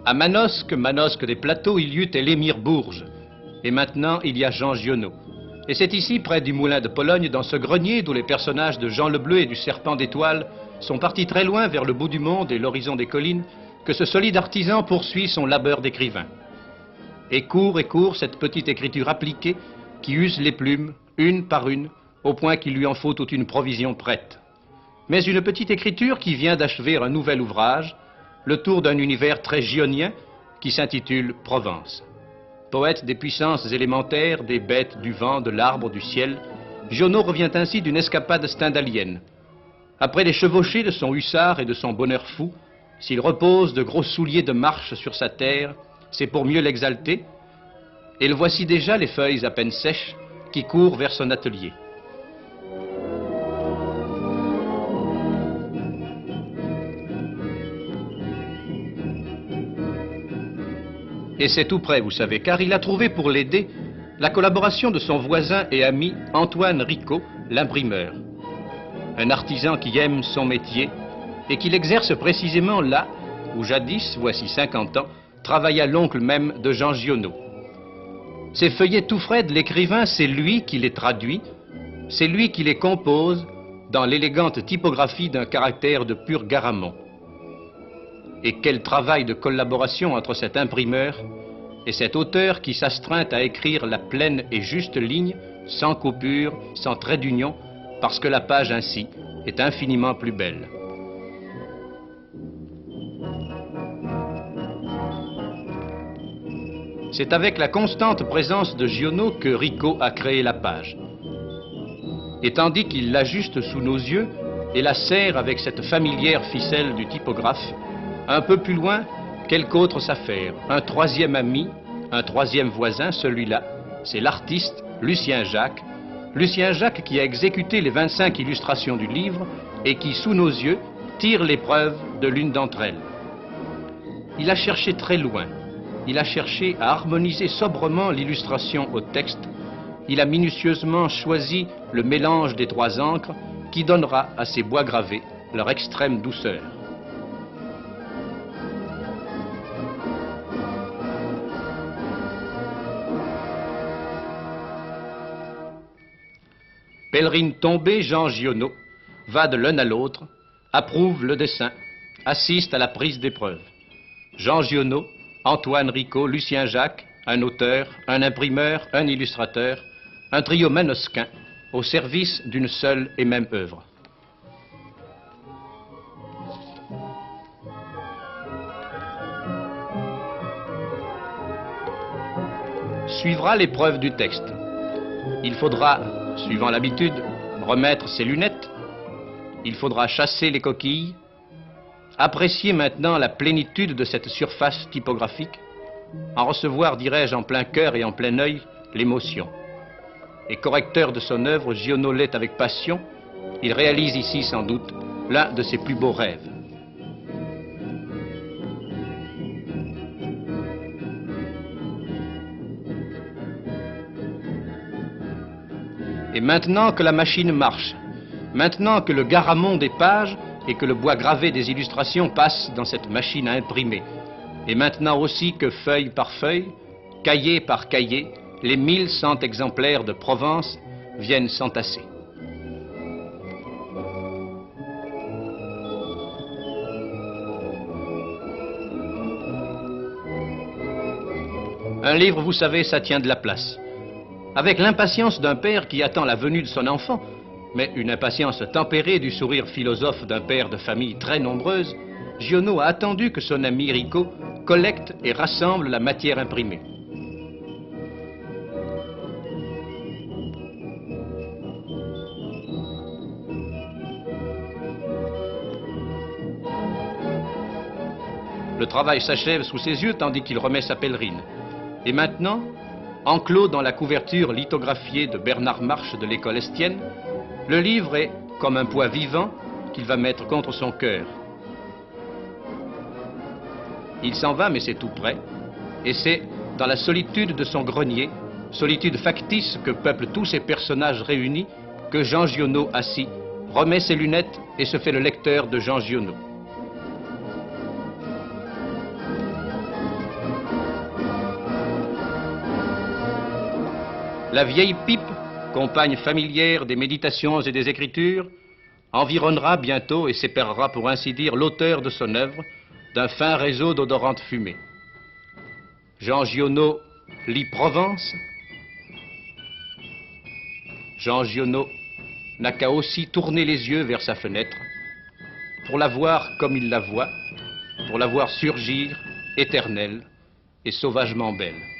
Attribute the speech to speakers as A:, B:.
A: À Manosque des Plateaux, il y eut Élémir Bourges. Et maintenant, il y a Jean Giono. Et c'est ici, près du Moulin de Pologne, dans ce grenier d'où les personnages de Jean le Bleu et du Serpent d'étoiles sont partis très loin vers le bout du monde et l'horizon des collines, que ce solide artisan poursuit son labeur d'écrivain. Et court cette petite écriture appliquée qui use les plumes, une par une, au point qu'il lui en faut toute une provision prête. Mais une petite écriture qui vient d'achever un nouvel ouvrage, le tour d'un univers très gionien qui s'intitule Provence. Poète des puissances élémentaires, des bêtes, du vent, de l'arbre, du ciel, Giono revient ainsi d'une escapade stendhalienne. Après les chevauchées de son hussard et de son bonheur fou, s'il repose de gros souliers de marche sur sa terre, c'est pour mieux l'exalter, et le voici déjà, les feuilles à peine sèches, qui courent vers son atelier. Et c'est tout près, vous savez, car il a trouvé pour l'aider la collaboration de son voisin et ami Antoine Rico, l'imprimeur. Un artisan qui aime son métier et qui l'exerce précisément là où jadis, voici 50 ans, travailla l'oncle même de Jean Giono. Ces feuillets tout frais de l'écrivain, c'est lui qui les traduit, c'est lui qui les compose dans l'élégante typographie d'un caractère de pur Garamond. Et quel travail de collaboration entre cet imprimeur et cet auteur qui s'astreint à écrire la pleine et juste ligne, sans coupure, sans trait d'union, parce que la page ainsi est infiniment plus belle. C'est avec la constante présence de Giono que Rico a créé la page. Et tandis qu'il l'ajuste sous nos yeux et la serre avec cette familière ficelle du typographe, un peu plus loin, quelque autre s'affaire, un troisième ami, un troisième voisin, celui-là, c'est l'artiste Lucien Jacques. Lucien Jacques qui a exécuté les 25 illustrations du livre et qui, sous nos yeux, tire l'épreuve de l'une d'entre elles. Il a cherché très loin. Il a cherché à harmoniser sobrement l'illustration au texte. Il a minutieusement choisi le mélange des trois encres qui donnera à ces bois gravés leur extrême douceur. Pèlerine tombée, Jean Giono va de l'un à l'autre, approuve le dessin, assiste à la prise d'épreuve. Jean Giono, Antoine Rico, Lucien Jacques, un auteur, un imprimeur, un illustrateur, un trio manosquin au service d'une seule et même œuvre. Suivra l'épreuve du texte. Il faudra, suivant l'habitude, remettre ses lunettes. Il faudra chasser les coquilles. Apprécier maintenant la plénitude de cette surface typographique. En recevoir, dirais-je, en plein cœur et en plein œil, l'émotion. Et correcteur de son œuvre, Giono l'est avec passion. Il réalise ici, sans doute, l'un de ses plus beaux rêves. Et maintenant que la machine marche, maintenant que le Garamond des pages et que le bois gravé des illustrations passe dans cette machine à imprimer, et maintenant aussi que feuille par feuille, cahier par cahier, les 1100 exemplaires de Provence viennent s'entasser. Un livre, vous savez, ça tient de la place. Avec l'impatience d'un père qui attend la venue de son enfant, mais une impatience tempérée du sourire philosophe d'un père de famille très nombreuse, Giono a attendu que son ami Rico collecte et rassemble la matière imprimée. Le travail s'achève sous ses yeux tandis qu'il remet sa pèlerine. Et maintenant, enclos dans la couverture lithographiée de Bernard Marche de l'école Estienne, le livre est comme un poids vivant qu'il va mettre contre son cœur. Il s'en va, mais c'est tout près, et c'est dans la solitude de son grenier, solitude factice que peuplent tous ces personnages réunis, que Jean Giono, assis, remet ses lunettes et se fait le lecteur de Jean Giono. La vieille pipe, compagne familière des méditations et des écritures, environnera bientôt et séparera pour ainsi dire l'auteur de son œuvre d'un fin réseau d'odorantes fumées. Jean Giono lit Provence. Jean Giono n'a qu'à aussi tourner les yeux vers sa fenêtre pour la voir comme il la voit, pour la voir surgir, éternelle et sauvagement belle.